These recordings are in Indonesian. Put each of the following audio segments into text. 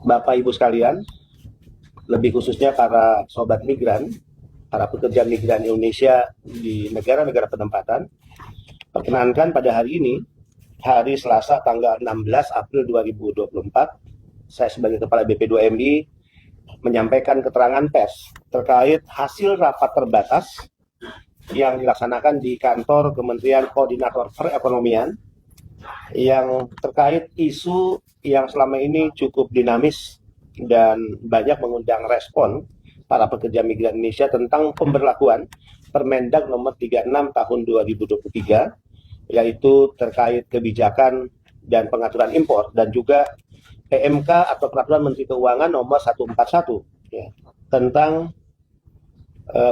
Bapak Ibu sekalian, lebih khususnya para sobat migran, para pekerja migran Indonesia di negara-negara penempatan, perkenankan pada hari ini, hari Selasa tanggal 16 April 2024, saya sebagai Kepala BP2MI menyampaikan keterangan pers terkait hasil rapat terbatas yang dilaksanakan di kantor Kementerian Koordinator Perekonomian yang terkait isu yang selama ini cukup dinamis dan banyak mengundang respon para pekerja migran Indonesia tentang pemberlakuan Permendag nomor 36 tahun 2023, yaitu terkait kebijakan dan pengaturan impor, dan juga PMK atau Peraturan Menteri Keuangan nomor 141 ya, tentang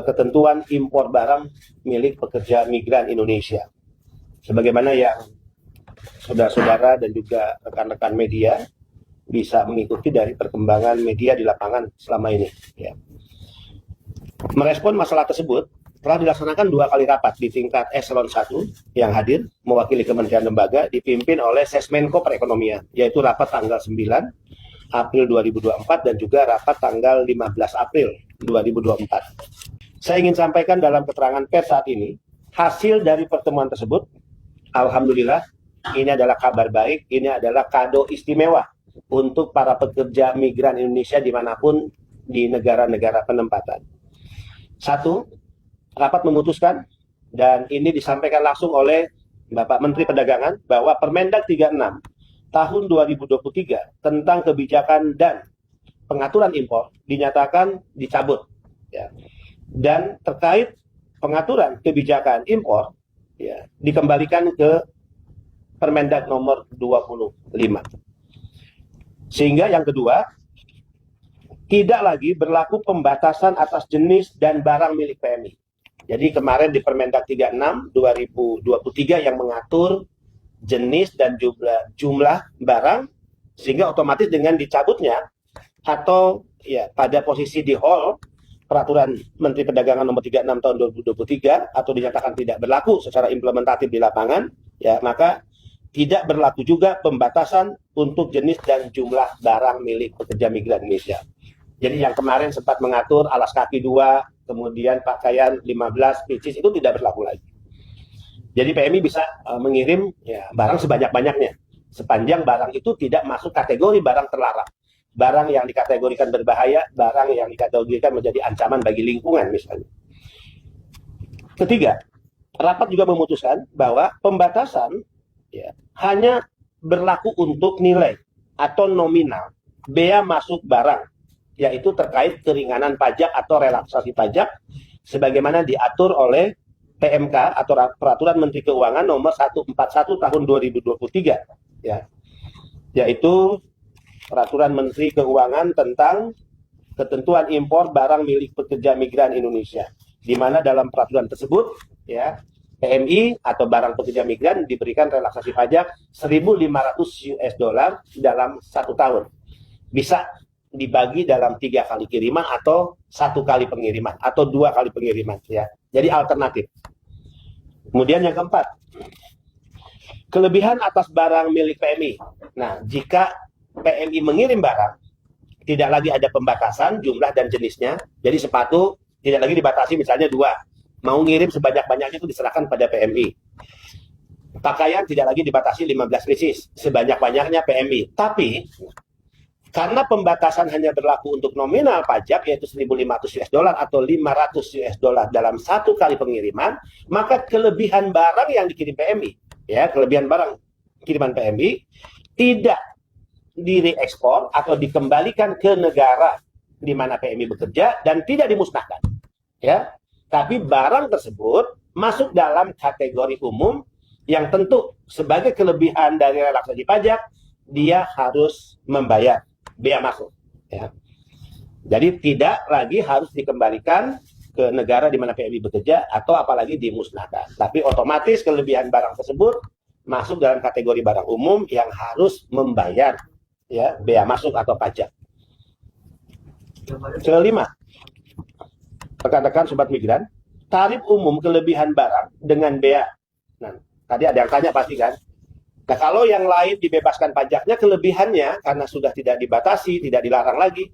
ketentuan impor barang milik pekerja migran Indonesia. Sebagaimana yang saudara-saudara dan juga rekan-rekan media bisa mengikuti dari perkembangan media di lapangan selama ini. Ya. Merespon masalah tersebut, telah dilaksanakan 2 kali rapat di tingkat eselon 1 yang hadir mewakili kementerian lembaga dipimpin oleh Sesmenko Perekonomian, yaitu rapat tanggal 9 April 2024 dan juga rapat tanggal 15 April 2024. Saya ingin sampaikan dalam keterangan pers saat ini, hasil dari pertemuan tersebut, alhamdulillah, ini adalah kabar baik, ini adalah kado istimewa untuk para pekerja migran Indonesia dimanapun di negara-negara penempatan. 1, rapat memutuskan, dan ini disampaikan langsung oleh Bapak Menteri Perdagangan, bahwa Permendag 36 tahun 2023 tentang kebijakan dan pengaturan impor dinyatakan dicabut. Ya. Dan terkait pengaturan kebijakan impor ya, dikembalikan ke Permendag nomor 25. Sehingga yang kedua, tidak lagi berlaku pembatasan atas jenis dan barang milik PMI. Jadi kemarin di Permendag 36 2023 yang mengatur jenis dan jumlah barang, sehingga otomatis dengan dicabutnya atau ya pada posisi di hold Peraturan Menteri Perdagangan nomor 36 tahun 2023 atau dinyatakan tidak berlaku secara implementatif di lapangan, ya maka tidak berlaku juga pembatasan untuk jenis dan jumlah barang milik pekerja migran Indonesia. Jadi yang kemarin sempat mengatur alas kaki 2, kemudian pakaian 15 pieces, itu tidak berlaku lagi. Jadi PMI bisa mengirim ya, barang sebanyak-banyaknya, sepanjang barang itu tidak masuk kategori barang terlarang. Barang yang dikategorikan berbahaya, barang yang dikategorikan menjadi ancaman bagi lingkungan misalnya. Ketiga, rapat juga memutuskan bahwa pembatasan ya, hanya berlaku untuk nilai atau nominal bea masuk barang, yaitu terkait keringanan pajak atau relaksasi pajak sebagaimana diatur oleh PMK atau Peraturan Menteri Keuangan nomor 141 tahun 2023 ya. Yaitu Peraturan Menteri Keuangan tentang ketentuan impor barang milik pekerja migran Indonesia, di mana dalam peraturan tersebut ya PMI atau barang pekerja migran diberikan relaksasi pajak 1.500 US dollar dalam 1 tahun. Bisa dibagi dalam 3 kali kiriman atau 1 kali pengiriman atau 2 kali pengiriman ya. Jadi alternatif. Kemudian yang keempat, kelebihan atas barang milik PMI. Nah, jika PMI mengirim barang, tidak lagi ada pembatasan jumlah dan jenisnya. Jadi sepatu tidak lagi dibatasi misalnya 2. Mau ngirim sebanyak-banyaknya itu diserahkan pada PMI. Pakaian tidak lagi dibatasi 15 pieces, sebanyak-banyaknya PMI. Tapi karena pembatasan hanya berlaku untuk nominal pajak, yaitu 1.500 US dollar atau 500 US dollar dalam 1 kali pengiriman, maka kelebihan barang yang dikirim PMI, ya kelebihan barang kiriman PMI tidak direekspor atau dikembalikan ke negara di mana PMI bekerja dan tidak dimusnahkan, ya. Tapi barang tersebut masuk dalam kategori umum yang tentu sebagai kelebihan dari relaksasi pajak dia harus membayar bea masuk. Ya. Jadi tidak lagi harus dikembalikan ke negara di mana PMI bekerja atau apalagi dimusnahkan. Tapi otomatis kelebihan barang tersebut masuk dalam kategori barang umum yang harus membayar ya bea masuk atau pajak. Kelima, rekan-rekan sobat migran, tarif umum kelebihan barang dengan bea. Nah, tadi ada yang tanya pasti kan, Nah, kalau yang lain dibebaskan pajaknya, kelebihannya karena sudah tidak dibatasi, tidak dilarang lagi,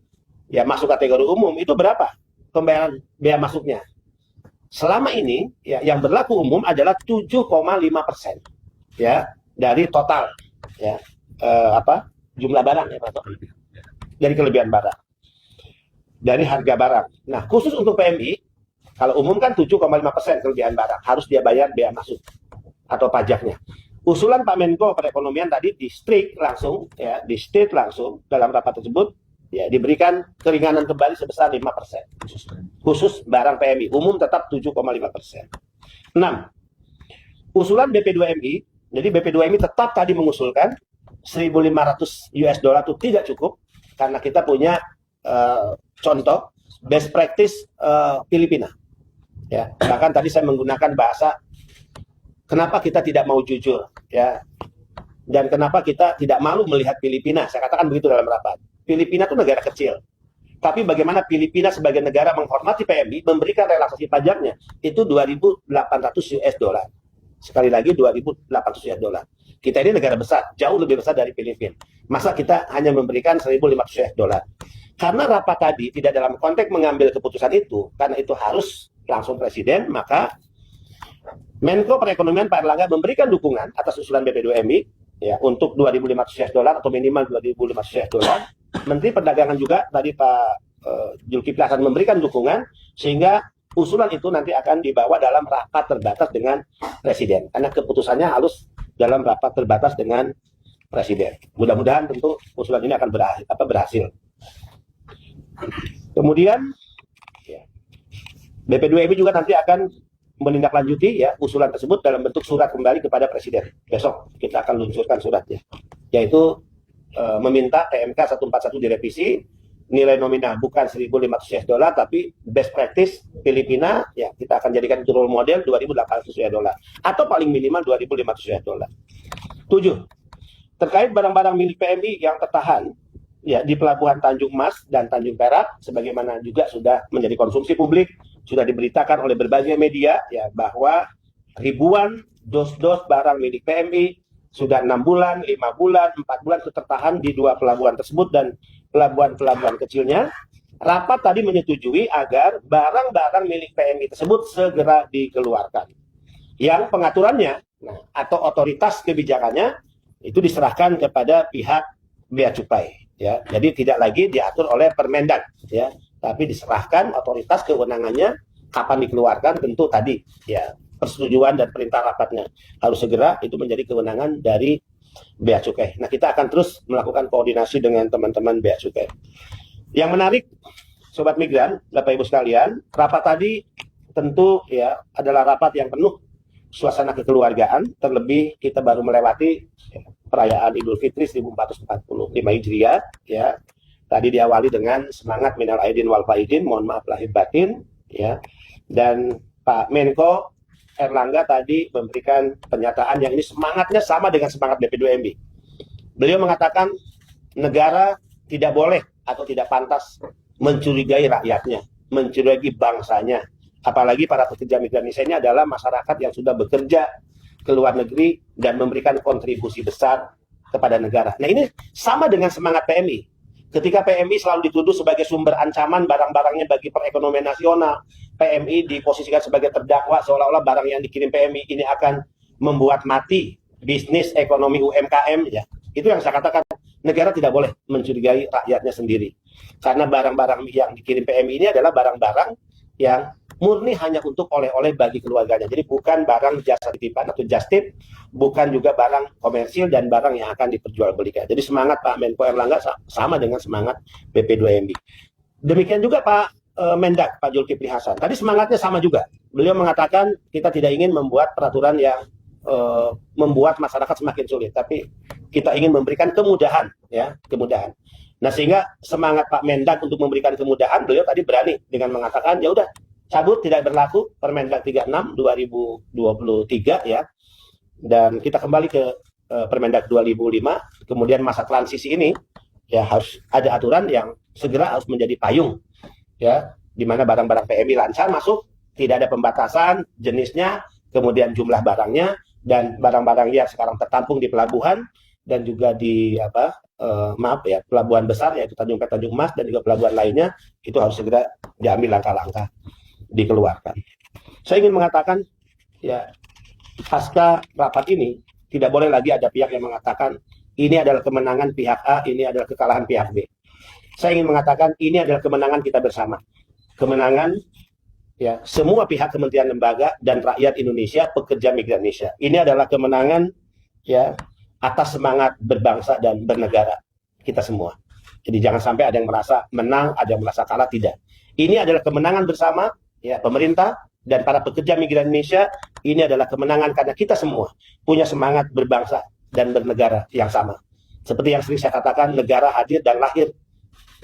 ya masuk kategori umum, itu berapa pembayaran bea masuknya? Selama ini ya yang berlaku umum adalah 7,5% ya dari total ya jumlah barang ya dari kelebihan barang, dari harga barang. Nah, khusus untuk PMI, kalau umum kan 7,5% kelebihan barang harus dia bayar bea masuk atau pajaknya. Usulan Pak Menko Perekonomian tadi di state langsung dalam rapat tersebut ya diberikan keringanan kembali sebesar 5%. Khusus barang PMI, umum tetap 7,5%. 6. Usulan BP2MI, jadi BP2MI tetap tadi mengusulkan 1.500 US dollar itu tidak cukup karena kita punya contoh best practice Filipina. Ya, bahkan tadi saya menggunakan bahasa kenapa kita tidak mau jujur, ya, dan kenapa kita tidak malu melihat Filipina. Saya katakan begitu dalam rapat. Filipina itu negara kecil, tapi bagaimana Filipina sebagai negara menghormati PMI, memberikan relaksasi pajaknya itu 2.800 US dollar. Sekali lagi 2.800 US dollar. Kita ini negara besar, jauh lebih besar dari Filipina. Masa kita hanya memberikan 1.500 US dollar? Karena rapat tadi tidak dalam konteks mengambil keputusan itu, karena itu harus langsung presiden, maka Menko Perekonomian Pak Erlangga memberikan dukungan atas usulan BP2MI ya untuk 2.500 US dollar atau minimal 2.500 US dollar. Menteri Perdagangan juga tadi Pak Zulkifli Hasan memberikan dukungan sehingga usulan itu nanti akan dibawa dalam rapat terbatas dengan presiden karena keputusannya harus dalam rapat terbatas dengan presiden. Mudah-mudahan tentu usulan ini akan berhasil. Kemudian ya, BP2MI juga nanti akan menindaklanjuti ya usulan tersebut dalam bentuk surat kembali kepada presiden. Besok kita akan luncurkan suratnya, yaitu meminta PMK 141 direvisi, nilai nominal bukan 1.500 US dollar tapi best practice Filipina ya kita akan jadikan itu role model 2.800 US dollar atau paling minimal 2.500 US dollar. 7. Terkait barang-barang milik PMI yang tertahan ya di Pelabuhan Tanjung Mas dan Tanjung Perak, sebagaimana juga sudah menjadi konsumsi publik, sudah diberitakan oleh berbagai media ya bahwa ribuan dos-dos barang milik PMI sudah 6 bulan, 5 bulan, 4 bulan tertahan di 2 pelabuhan tersebut dan pelabuhan-pelabuhan kecilnya. Rapat tadi menyetujui agar barang-barang milik PMI tersebut segera dikeluarkan. Yang pengaturannya atau otoritas kebijakannya itu diserahkan kepada pihak bea cukai. Ya, jadi tidak lagi diatur oleh Permendag, ya, tapi diserahkan otoritas kewenangannya kapan dikeluarkan tentu tadi, ya, persetujuan dan perintah rapatnya harus segera itu menjadi kewenangan dari bea cukai. Nah, kita akan terus melakukan koordinasi dengan teman-teman bea cukai. Yang menarik, sobat migran, Bapak Ibu sekalian, rapat tadi tentu ya adalah rapat yang penuh suasana kekeluargaan, terlebih kita baru melewati perayaan Idul Fitri 1445 Hijriah ya. Tadi diawali dengan semangat minal aidin wal faidin, mohon maaf lahir batin ya. Dan Pak Menko Erlangga tadi memberikan pernyataan yang ini semangatnya sama dengan semangat BP2MI. Beliau mengatakan negara tidak boleh atau tidak pantas mencurigai rakyatnya, mencurigai bangsanya. Apalagi para pekerja migran Indonesia ini adalah masyarakat yang sudah bekerja ke luar negeri dan memberikan kontribusi besar kepada negara. Nah, ini sama dengan semangat PMI. Ketika PMI selalu dituduh sebagai sumber ancaman barang-barangnya bagi perekonomian nasional, PMI diposisikan sebagai terdakwa seolah-olah barang yang dikirim PMI ini akan membuat mati bisnis ekonomi UMKM ya. Itu yang saya katakan, negara tidak boleh mencurigai rakyatnya sendiri. Karena barang-barang yang dikirim PMI ini adalah barang-barang yang murni hanya untuk oleh-oleh bagi keluarganya. Jadi bukan barang jasa titipan atau just tip, bukan juga barang komersil dan barang yang akan diperjualbelikan. Jadi semangat Pak Menko Erlangga sama dengan semangat BP2MI. Demikian juga Pak Mendak, Pak Zulkifli Hasan. Tadi semangatnya sama juga. Beliau mengatakan kita tidak ingin membuat peraturan yang membuat masyarakat semakin sulit, tapi kita ingin memberikan kemudahan, ya, kemudahan. Nah, sehingga semangat Pak Mendak untuk memberikan kemudahan, beliau tadi berani dengan mengatakan ya udah cabut tidak berlaku Permendag 36 2023 ya. Dan kita kembali ke Permendag 2005, kemudian masa transisi ini ya harus ada aturan yang segera harus menjadi payung ya, di mana barang-barang PMI lancar masuk, tidak ada pembatasan jenisnya, kemudian jumlah barangnya, dan barang-barang yang sekarang tertampung di pelabuhan dan juga di pelabuhan besar yaitu Tanjung Priok, Tanjung Mas dan juga pelabuhan lainnya itu harus segera diambil langkah-langkah dikeluarkan. Saya ingin mengatakan ya pasca rapat ini tidak boleh lagi ada pihak yang mengatakan ini adalah kemenangan pihak A, ini adalah kekalahan pihak B. Saya ingin mengatakan ini adalah kemenangan kita bersama. Kemenangan ya semua pihak, kementerian, lembaga dan rakyat Indonesia, pekerja migran Indonesia. Ini adalah kemenangan ya atas semangat berbangsa dan bernegara kita semua. Jadi jangan sampai ada yang merasa menang, ada yang merasa kalah, tidak. Ini adalah kemenangan bersama ya pemerintah dan para pekerja migran Indonesia. Ini adalah kemenangan karena kita semua punya semangat berbangsa dan bernegara yang sama. Seperti yang sering saya katakan, negara hadir dan lahir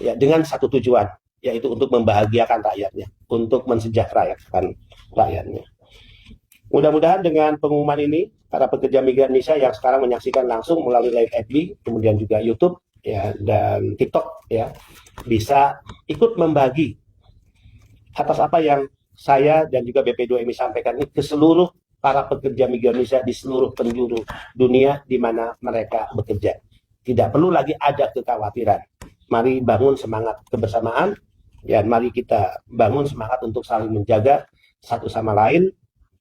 ya dengan satu tujuan, yaitu untuk membahagiakan rakyatnya, untuk mensejahterakan rakyatnya. Mudah-mudahan dengan pengumuman ini, para pekerja migran Indonesia yang sekarang menyaksikan langsung melalui live FB, kemudian juga YouTube ya dan TikTok ya, bisa ikut membagi atas apa yang saya dan juga BP2MI sampaikan ini ke seluruh para pekerja migran Indonesia di seluruh penjuru dunia di mana mereka bekerja. Tidak perlu lagi ada kekhawatiran. Mari bangun semangat kebersamaan, ya mari kita bangun semangat untuk saling menjaga satu sama lain.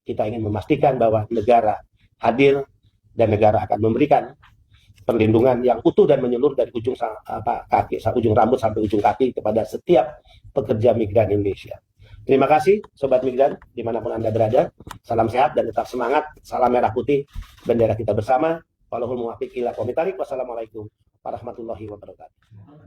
Kita ingin memastikan bahwa negara hadir dan negara akan memberikan perlindungan yang utuh dan menyeluruh dari ujung ujung rambut sampai ujung kaki kepada setiap pekerja migran Indonesia. Terima kasih Sobat Migran dimanapun Anda berada. Salam sehat dan tetap semangat. Salam merah putih, bendera kita bersama. Wallahul muwaffiq ila aqwamit thoriq. Wassalamualaikum warahmatullahi wabarakatuh.